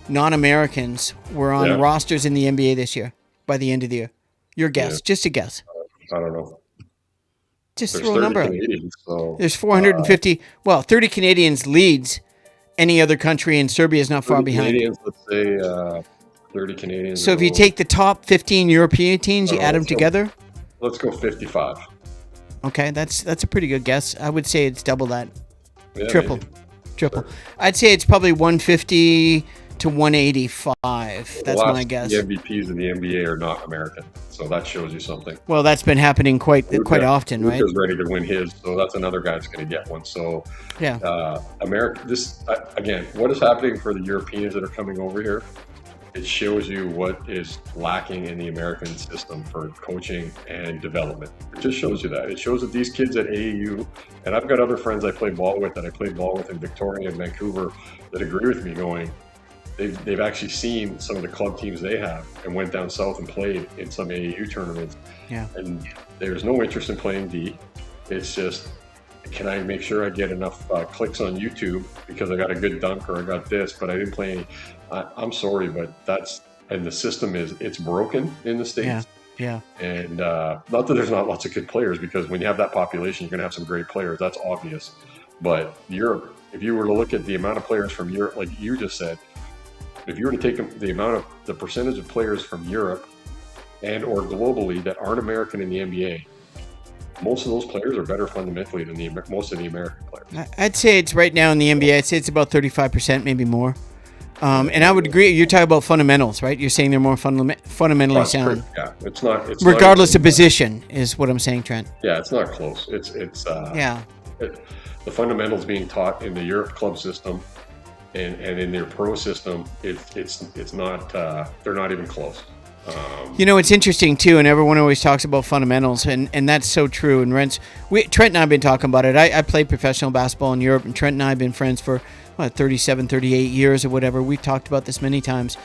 [SPEAKER 1] non-Americans were on rosters in the NBA this year by the end of the year? Your guess, just a guess.
[SPEAKER 2] I don't know.
[SPEAKER 1] Just throw a number out. So, there's 450, 30 Canadians leads any other country, and Serbia is not far behind.
[SPEAKER 2] Canadians, let's say 30 Canadians.
[SPEAKER 1] So if you take the top 15 European teams, you add them together?
[SPEAKER 2] Let's go 55.
[SPEAKER 1] Okay, that's a pretty good guess. I would say it's double that.
[SPEAKER 2] Yeah,
[SPEAKER 1] Triple.
[SPEAKER 2] Sure.
[SPEAKER 1] I'd say it's probably 150 to 185. That's my guess.
[SPEAKER 2] The MVPs of the NBA are not American, so that shows you something.
[SPEAKER 1] Well, that's been happening quite often, right?
[SPEAKER 2] Luka's ready to win his, so that's another guy that's going to get one. So, America. This again, what is happening for the Europeans that are coming over here? It shows you what is lacking in the American system for coaching and development. It just shows you that. It shows that these kids at AAU, and I've got other friends I played ball with in Victoria and Vancouver that agree with me going, they've actually seen some of the club teams they have and went down south and played in some AAU tournaments.
[SPEAKER 1] Yeah.
[SPEAKER 2] And there's no interest in playing D. It's just can I make sure I get enough clicks on YouTube because I got a good dunk or I got this, but I didn't play any. I'm sorry, but and the system it's broken in the States.
[SPEAKER 1] Yeah.
[SPEAKER 2] And not that there's not lots of good players, because when you have that population, you're going to have some great players. That's obvious. But Europe, if you were to look at the amount of players from Europe, like you just said, if you were to take the percentage of players from Europe and or globally that aren't American in the NBA, most of those players are better fundamentally than most of the American players.
[SPEAKER 1] I'd say it's right now in the NBA. I'd say it's about 35%, maybe more. And I would agree. You're talking about fundamentals, right? You're saying they're more fundamentally sound.
[SPEAKER 2] Yeah, it's not.
[SPEAKER 1] Regardless of position, is what I'm saying, Trent.
[SPEAKER 2] Yeah, it's not close. The fundamentals being taught in the Europe club system and in their pro system, it's not. They're not even close.
[SPEAKER 1] It's interesting too, and everyone always talks about fundamentals, and that's so true. And Trent and I have been talking about it. I played professional basketball in Europe, and Trent and I have been friends for 37, 38 years or whatever. We've talked about this many times,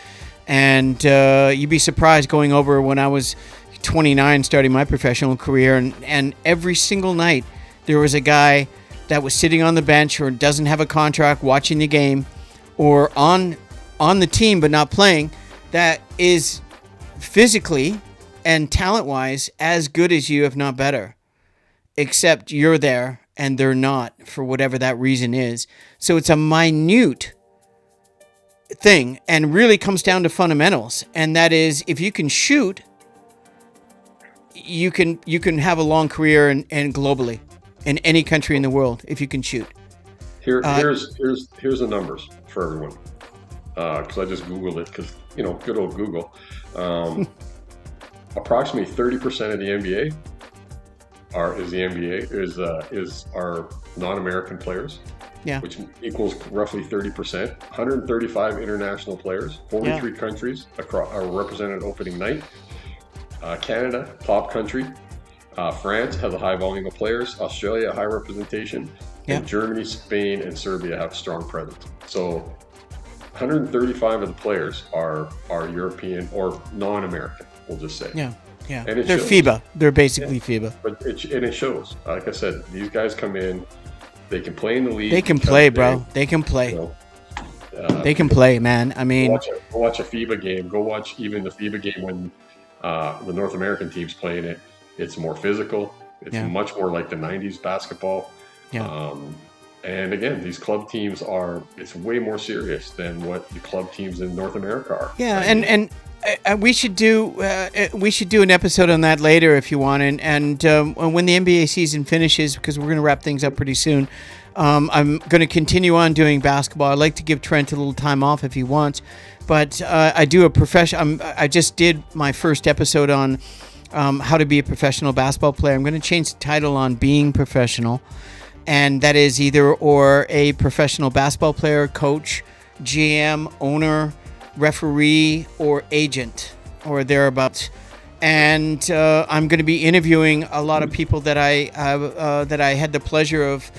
[SPEAKER 1] and you'd be surprised going over when I was 29, starting my professional career, and every single night there was a guy that was sitting on the bench or doesn't have a contract, watching the game, or on the team but not playing, that is physically and talent-wise as good as you, if not better, except you're there and they're not, for whatever that reason is. So it's a minute thing and really comes down to fundamentals. And that is, if you can shoot, you can have a long career and globally in any country in the world if you can shoot.
[SPEAKER 2] Here's the numbers for everyone, because I just Googled it, because good old Google. Approximately 30% of the NBA are non-American players. Yeah. Which equals roughly 30%. 135 international players, 43 countries are represented opening night. Canada, top country. France has a high volume of players. Australia, high representation. And Germany, Spain, and Serbia have strong presence. So 135 of the players are European or non-American, we'll just say.
[SPEAKER 1] Yeah. And they're shows. FIBA. They're basically FIBA.
[SPEAKER 2] But it shows. Like I said, these guys come in. They can play in the league.
[SPEAKER 1] They can play, bro. They can play. They can play, man. I mean,
[SPEAKER 2] go watch a FIBA game. Go watch even the FIBA game when the North American team's playing it. It's more physical. It's much more like the 90s basketball. Yeah. And again, these club teams it's way more serious than what the club teams in North America are.
[SPEAKER 1] Yeah, and we should do an episode on that later if you want. And when the NBA season finishes, because we're going to wrap things up pretty soon, I'm going to continue on doing basketball. I'd like to give Trent a little time off if he wants, but I do I just did my first episode on how to be a professional basketball player. I'm going to change the title on being professional. And that is either or a professional basketball player, coach, GM, owner, referee, or agent, or thereabouts. And I'm going to be interviewing a lot of people that I had the pleasure of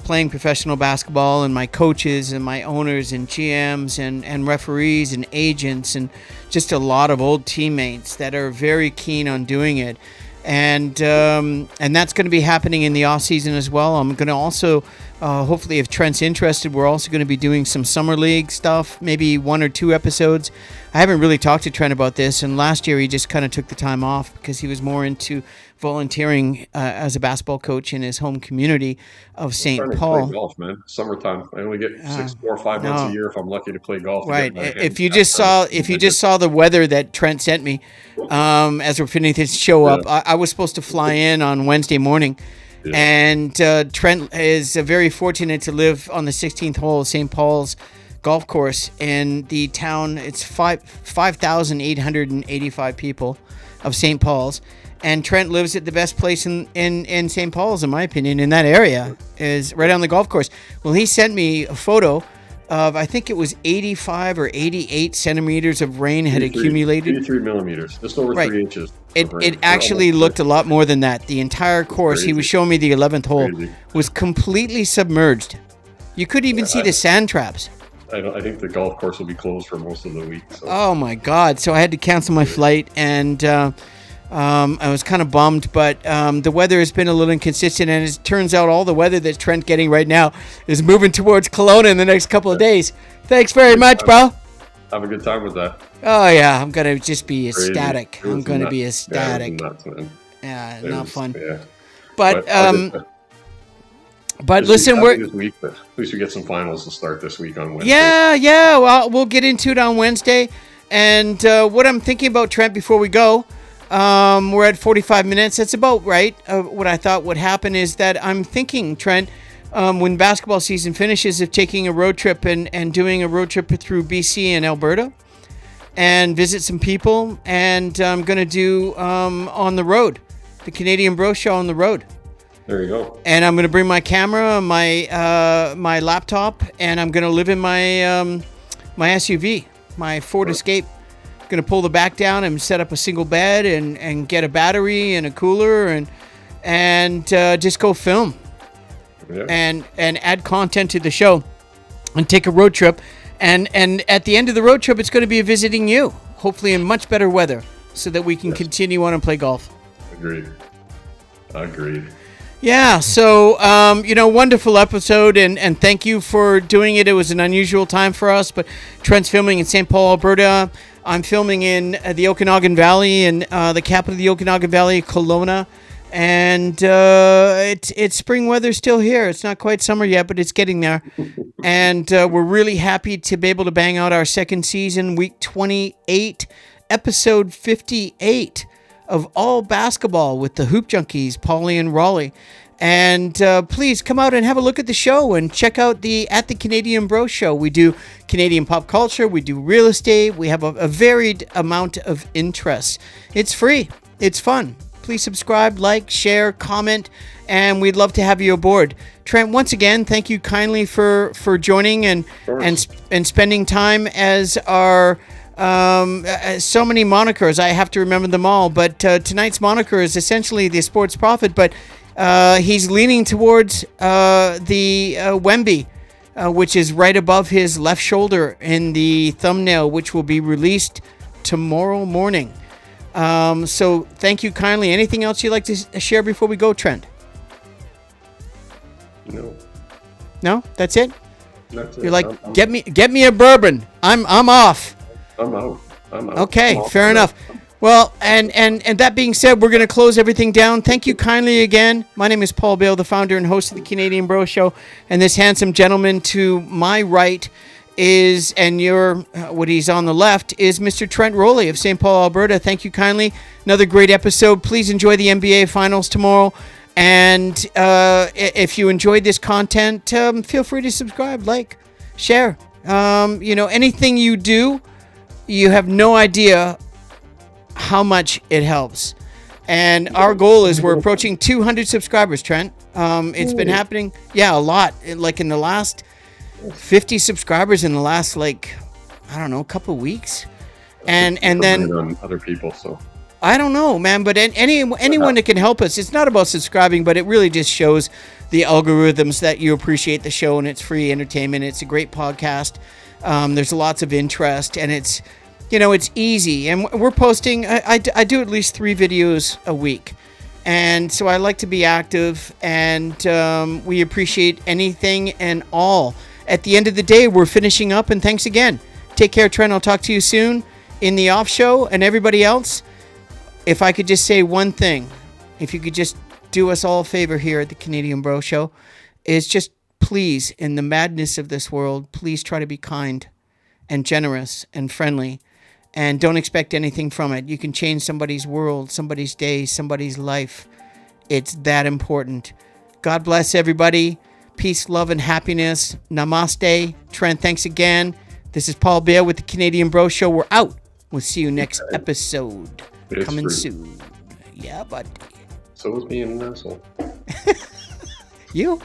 [SPEAKER 1] playing professional basketball, and my coaches and my owners and GMs and referees and agents, and just a lot of old teammates that are very keen on doing it. And that's going to be happening in the off season as well. I'm going to also, hopefully, if Trent's interested, we're also going to be doing some summer league stuff, maybe 1 or 2 episodes. I haven't really talked to Trent about this, and last year he just kind of took the time off because he was more into volunteering as a basketball coach in his home community of St. Paul.
[SPEAKER 2] Play golf, man. Summertime. I only get 4 or 5 months a year if I'm lucky to play golf.
[SPEAKER 1] Right. If you just saw the weather that Trent sent me as we're finishing this show up, I was supposed to fly in on Wednesday morning. Yeah. And Trent is very fortunate to live on the 16th hole of St. Paul's golf course in the town. It's 5,885 people of St. Paul's. And Trent lives at the best place in St. Paul's, in my opinion, in that area, is right on the golf course. Well, he sent me a photo of, I think it was 85 or 88 centimeters of rain had accumulated.
[SPEAKER 2] 83 millimeters, just over 3 inches.
[SPEAKER 1] It actually looked a lot more than that. The entire course, he was showing me the 11th hole, was completely submerged. You couldn't even see the sand traps.
[SPEAKER 2] I think the golf course will be closed for most of the week. So.
[SPEAKER 1] Oh, my God. So I had to cancel my flight, and I was kind of bummed, but the weather has been a little inconsistent, and it turns out all the weather that Trent's getting right now is moving towards Kelowna in the next couple of days. Thanks very much, bro.
[SPEAKER 2] Have a good time with that.
[SPEAKER 1] Oh, yeah. I'm going to just be
[SPEAKER 2] Crazy.
[SPEAKER 1] ecstatic. I'm going to be ecstatic.
[SPEAKER 2] Yeah, it was nuts, man.
[SPEAKER 1] Yeah,
[SPEAKER 2] It
[SPEAKER 1] not
[SPEAKER 2] was-
[SPEAKER 1] fun.
[SPEAKER 2] Yeah.
[SPEAKER 1] But listen,
[SPEAKER 2] this week, but at least we get some finals to start this week on Wednesday.
[SPEAKER 1] Yeah. Well, we'll get into it on Wednesday. And what I'm thinking about, Trent, before we go, we're at 45 minutes. That's about right. What I thought would happen is that I'm thinking, Trent, when basketball season finishes, of taking a road trip and doing a road trip through BC and Alberta and visit some people. And I'm going to do on the road, the Canadian Bro Show on the road.
[SPEAKER 2] There you go.
[SPEAKER 1] And I'm going to bring my camera, my laptop, and I'm going to live in my my SUV, my Ford Escape. Going to pull the back down and set up a single bed and get a battery and a cooler and just go film and add content to the show and take a road trip. And at the end of the road trip, it's going to be visiting you, hopefully in much better weather, so that we can continue on and play golf.
[SPEAKER 2] Agreed.
[SPEAKER 1] Yeah, so, wonderful episode, and thank you for doing it. It was an unusual time for us, but Trent's filming in St. Paul, Alberta. I'm filming in the Okanagan Valley, and the capital of the Okanagan Valley, Kelowna. And it's spring weather still here. It's not quite summer yet, but it's getting there. And we're really happy to be able to bang out our second season, week 28, episode 58. Of all basketball with the Hoop Junkies, Pauly and Rowley. And please come out and have a look at the show and check out the Canadian Bro Show. We do Canadian pop culture, we do real estate, we have a varied amount of interests. It's free, it's fun. Please subscribe, like, share, comment, and we'd love to have you aboard. Trent, once again, thank you kindly for joining and spending time as our so many monikers. I have to remember them all, but tonight's moniker is essentially the sports prophet, but he's leaning towards the Wemby, which is right above his left shoulder in the thumbnail, which will be released tomorrow morning. So thank you kindly. Anything else you'd like to share before we go, Trent? No, that's it. You're like, get me a bourbon. I'm off.
[SPEAKER 2] I'm out.
[SPEAKER 1] Okay, fair enough. Well, and that being said, we're going to close everything down. Thank you kindly again. My name is Paul Bale, the founder and host of the Canadian Bro Show. And this handsome gentleman to my right is, and what he's on the left, is Mr. Trent Rowley of St. Paul, Alberta. Thank you kindly. Another great episode. Please enjoy the NBA Finals tomorrow. And if you enjoyed this content, feel free to subscribe, like, share. Anything you do, you have no idea how much it helps. And our goal is we're approaching 200 subscribers, Trent. It's been happening, a lot. Like in the last 50 subscribers in the last, couple of weeks. And then
[SPEAKER 2] on other people, so
[SPEAKER 1] I don't know, man, but anyone that can help us. It's not about subscribing, but it really just shows the algorithms that you appreciate the show, and it's free entertainment. It's a great podcast. There's lots of interest, and it's easy. And we're posting, I do at least 3 videos a week. And so I like to be active, and we appreciate anything and all. At the end of the day, we're finishing up, and thanks again. Take care, Trent. I'll talk to you soon in the off show. And everybody else, if I could just say one thing, if you could just do us all a favor here at the Canadian Bro Show, is just please, in the madness of this world, please try to be kind and generous and friendly, and don't expect anything from it. You can change somebody's world, somebody's day, somebody's life. It's that important. God bless everybody. Peace, love, and happiness. Namaste. Trent, thanks again. This is Paul Bale with the Canadian Bro Show. We're out. We'll see you next episode. Coming soon. Yeah, buddy.
[SPEAKER 2] So is being an asshole.
[SPEAKER 1] You?